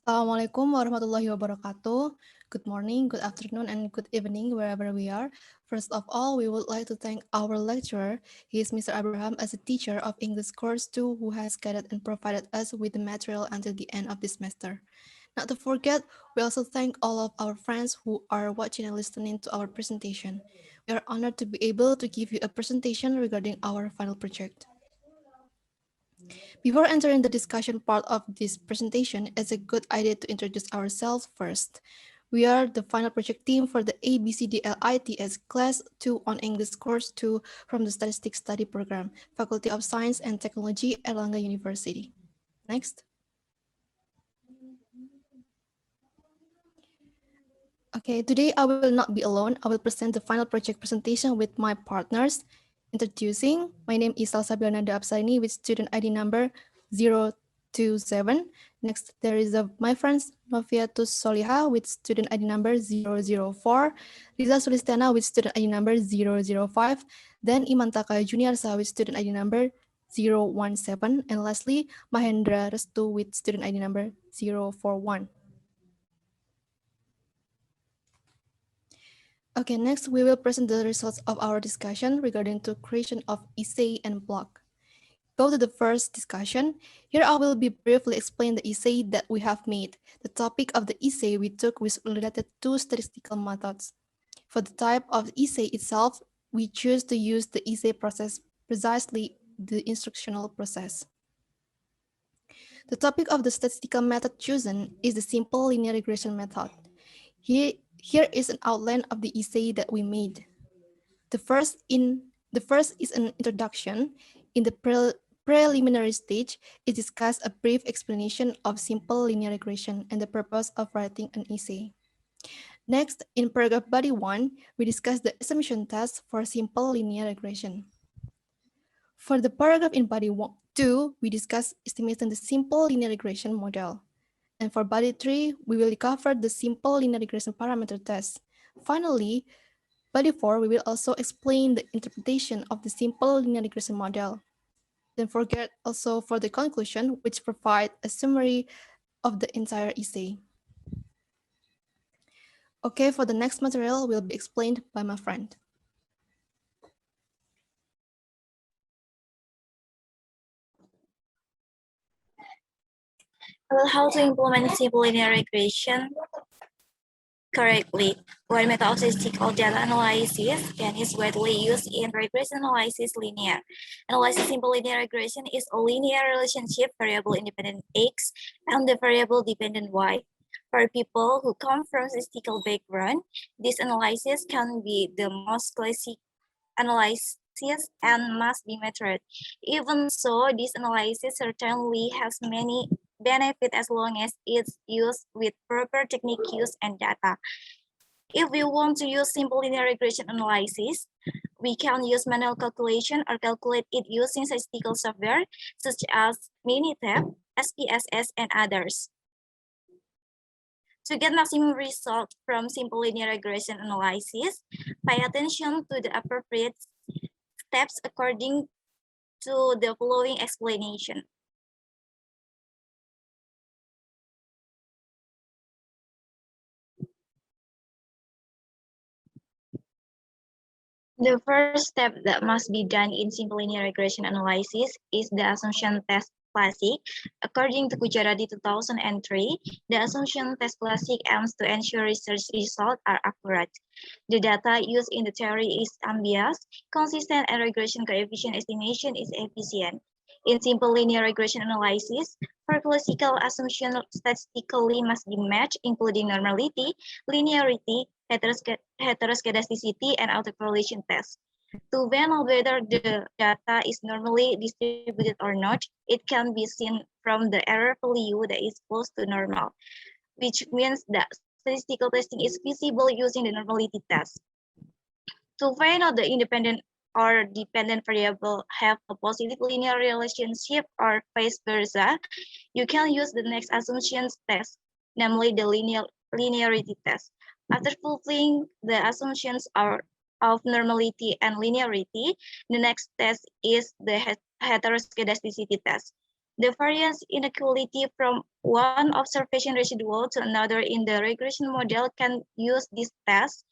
Assalamualaikum warahmatullahi wabarakatuh. Good morning, good afternoon, and good evening wherever we are. First of all, we would like to thank our lecturer. He is Mr. Abraham as a teacher of English course 2 who has guided and provided us with the material until the end of this semester. Not to forget, we also thank all of our friends who are watching and listening to our presentation. We are honored to be able to give you a presentation regarding our final project. Before entering the discussion part of this presentation, it's a good idea to introduce ourselves first. We are the final project team for the ABCDLITS Class 2 on English Course 2 from the Statistics Study Program, Faculty of Science and Technology, Airlangga University. Next. Okay, today I will not be alone. I will present the final project presentation with my partners. Introducing, my name is SALSABYLLA APSARINY with student ID number 027. Next, there is my friends NOVIATUS SHOLIHAH with student ID number 004. RIZZA SULISTIANA with student ID number 005. Then IMMANTAKA JUNIARSA with student ID number 017. And lastly, Mahendra Restu with student ID number 041. Okay, next we will present the results of our discussion regarding the creation of essay and blog. Go to the first discussion. Here I will be briefly explain the essay that we have made. The topic of the essay we took was related to statistical methods. For the type of essay itself, we choose to use the essay process, precisely the instructional process. The topic of the statistical method chosen is the simple linear regression method. Here is an outline of the essay that we made. The first is an introduction. In the preliminary stage, it discusses a brief explanation of simple linear regression and the purpose of writing an essay. Next, in paragraph body 1, we discuss the assumption test for simple linear regression. For the paragraph in body 2, we discuss estimating the simple linear regression model. And for body 3, we will cover the simple linear regression parameter test. Finally, body 4, we will also explain the interpretation of the simple linear regression model. Don't forget also for the conclusion, which provide a summary of the entire essay. Okay, for the next material will be explained by my friend. Well, how to implement simple linear regression correctly. One method of statistical data analysis and is widely used in regression analysis. Linear analysis. Simple linear regression is a linear relationship variable independent X and the variable dependent Y. For people who come from statistical background, this analysis can be the most classic analysis and must be measured. Even so, this analysis certainly has many benefits as long as it's used with proper technique, use, and data. If we want to use simple linear regression analysis, we can use manual calculation or calculate it using statistical software such as Minitab, SPSS, and others. To get maximum result from simple linear regression analysis, pay attention to the appropriate steps according to the following explanation. The first step that must be done in simple linear regression analysis is the assumption test classic. According to Kujaradi 2003, the assumption test classic aims to ensure research results are accurate. The data used in the theory is unbiased, consistent, and regression coefficient estimation is efficient. In simple linear regression analysis, for classical assumptions statistically must be matched, including normality, linearity, heteroscedasticity, and autocorrelation tests. To know whether the data is normally distributed or not, it can be seen from the error value that is close to normal, which means that statistical testing is feasible using the normality test. To find out the independent or dependent variable have a positive linear relationship or vice versa, you can use the next assumptions test, namely the linearity test. After fulfilling the assumptions of normality and linearity, the next test is the heteroscedasticity test. The variance inequality from one observation residual to another in the regression model can use this test.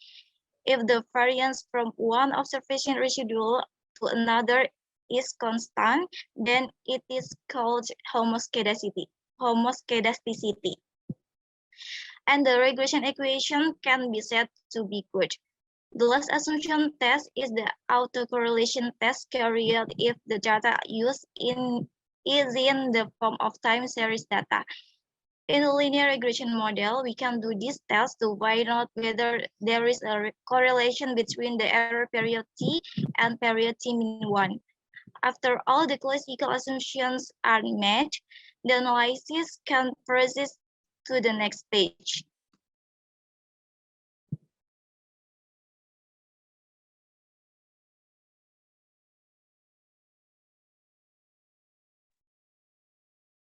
If the variance from one observation residual to another is constant, then it is called homoscedasticity. And the regression equation can be said to be good. The last assumption test is the autocorrelation test carried out if the data used is in the form of time series data. In a linear regression model, we can do this test to find out whether there is a correlation between the error period t and period t min 1. After all the classical assumptions are met, the analysis can proceed to the next stage.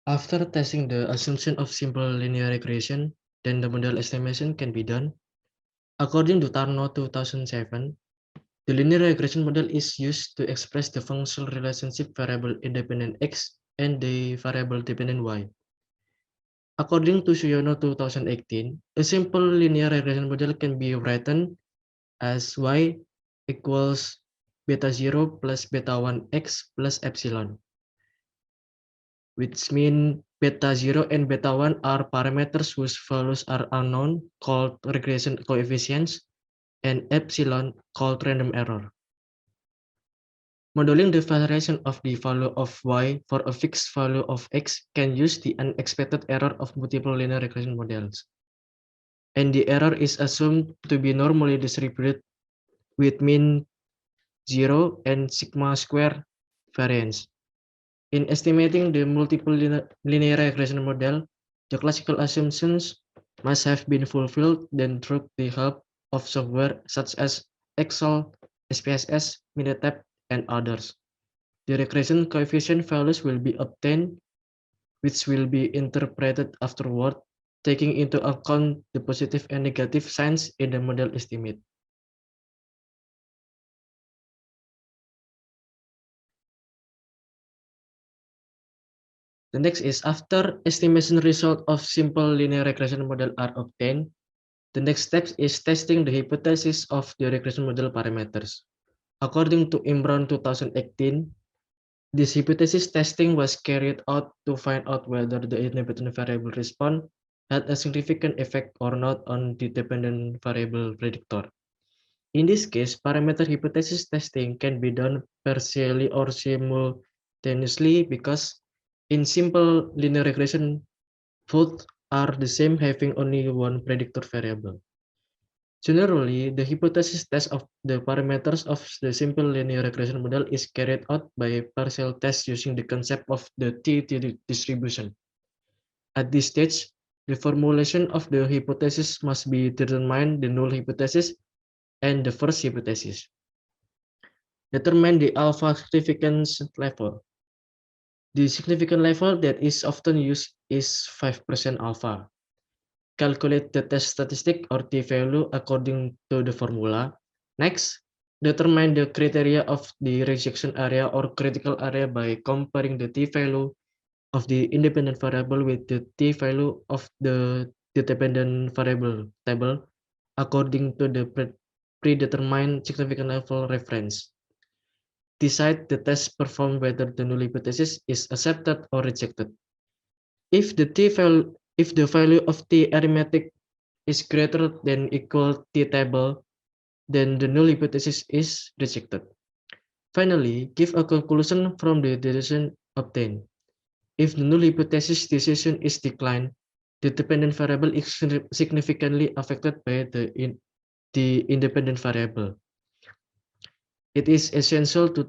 After testing the assumption of simple linear regression, then the model estimation can be done. According to Tarno 2007, the linear regression model is used to express the functional relationship variable independent x and the variable dependent y. According to Suyono 2018, a simple linear regression model can be written as y equals beta 0 plus beta 1 x plus epsilon, which mean beta 0 and beta 1 are parameters whose values are unknown, called regression coefficients, and epsilon, called random error. Modeling the variation of the value of y for a fixed value of x can use the unexpected error of multiple linear regression models. And the error is assumed to be normally distributed with mean 0 and sigma square variance. In estimating the multiple linear regression model, the classical assumptions must have been fulfilled then through the help of software such as Excel, SPSS, Minitab, and others. The regression coefficient values will be obtained, which will be interpreted afterward, taking into account the positive and negative signs in the model estimate. The next is after estimation result of simple linear regression model are obtained, the next step is testing the hypothesis of the regression model parameters. According to Imran 2018, this hypothesis testing was carried out to find out whether the independent variable response had a significant effect or not on the dependent variable predictor. In this case, parameter hypothesis testing can be done partially or simultaneously because in simple linear regression, both are the same having only one predictor variable. Generally, the hypothesis test of the parameters of the simple linear regression model is carried out by partial tests using the concept of the t distribution. At this stage, the formulation of the hypothesis must be determined the null hypothesis and the first hypothesis. Determine the alpha significance level. The significant level that is often used is 5% alpha. Calculate the test statistic or t-value according to the formula. Next, determine the criteria of the rejection area or critical area by comparing the t-value of the independent variable with the t-value of the dependent variable table according to the predetermined significant level reference. Decide the test performed whether the null hypothesis is accepted or rejected. If the value of t arithmetic is greater than equal t table, then the null hypothesis is rejected. Finally, give a conclusion from the decision obtained. If the null hypothesis decision is declined, the dependent variable is significantly affected by the independent variable. It is essential to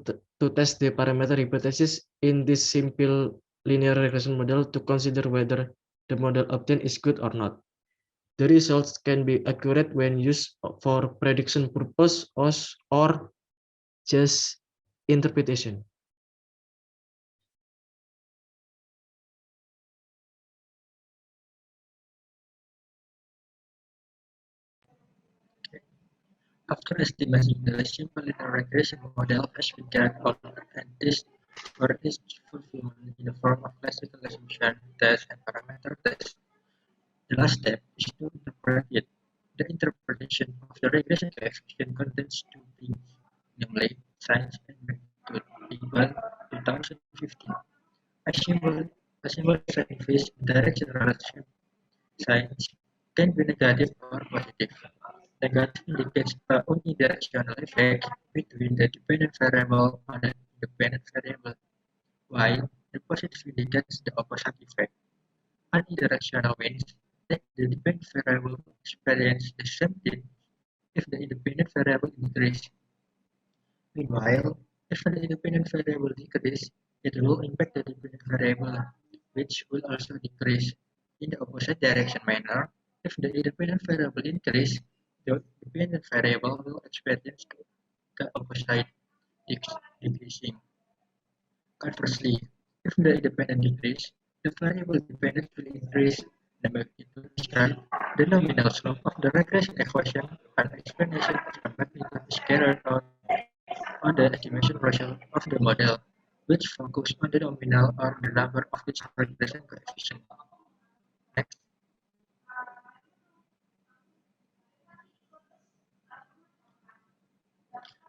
test the parameter hypothesis in this simple linear regression model to consider whether the model obtained is good or not. The results can be accurate when used for prediction purpose or just interpretation. After estimating the simple linear regression model has been carried out and this for its fulfillment in the form of classical assumption test and parameter test. The last step is to interpret it. The interpretation of the regression coefficient contains two things, namely signs and magnitude, equal 2015. A symbol signifies direction relationship. Signs can be negative or positive. Negative indicates a unidirectional effect between the dependent variable and the independent variable, while the positive indicates the opposite effect. Unidirectional means that the dependent variable experiences the same thing if the independent variable increases. Meanwhile, if the independent variable decreases, it will impact the dependent variable, which will also decrease. In the opposite direction manner, if the independent variable increases, the dependent variable will experience the opposite decreasing. Conversely, if the independent decreases, the variable dependence will increase. The magnitude describes the nominal slope of the regression equation, and explanation of the magnitude is carried out on the estimation ratio of the model, which focus on the nominal or the number of its regression coefficient. Next,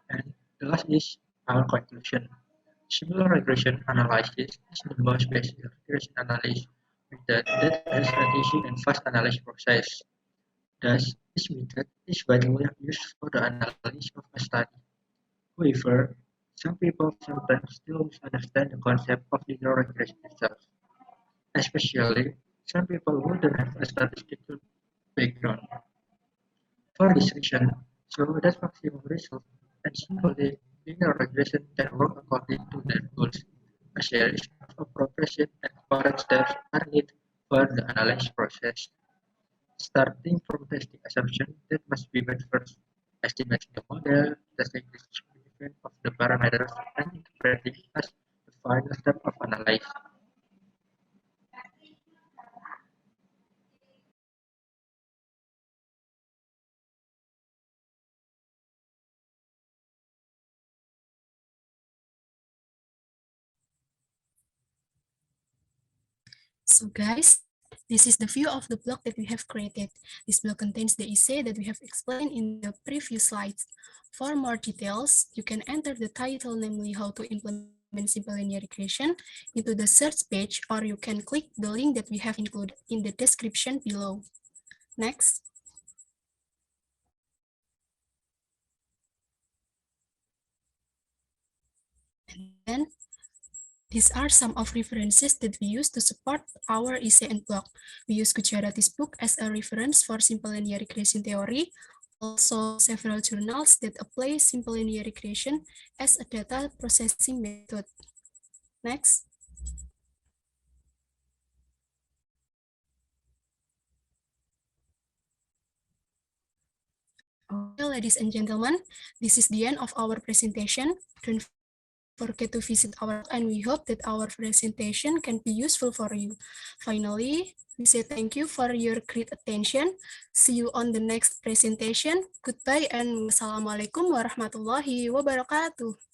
and the last is our conclusion. Similar regression analysis is the most basic regression analysis method that has an easy and fast analysis process. Thus, this method is widely used for the analysis of a study. However, some people sometimes still misunderstand the concept of linear regression itself, especially some people who don't have a statistical background. For this reason, so that maximum result and simply linear regression can work according to their goals. A series of appropriate and correct steps are needed for the analysis process, starting from testing assumption that must be made first, estimating the model, testing the significance of the parameters, and interpreting as the final step of analysis. So guys, this is the view of the block that we have created. This block contains the essay that we have explained in the previous slides. For more details, you can enter the title, namely how to implement simple linear regression, into the search page, or you can click the link that we have included in the description below. Next. And then these are some of references that we use to support our essay and blog. We use Gujarati's book as a reference for simple linear regression theory, also several journals that apply simple linear regression as a data processing method. Next. Okay, ladies and gentlemen, this is the end of our presentation. Don't forget to visit our blog, and we hope that our presentation can be useful for you. Finally, we say thank you for your great attention. See you on the next presentation. Goodbye and wassalamualaikum warahmatullahi wabarakatuh.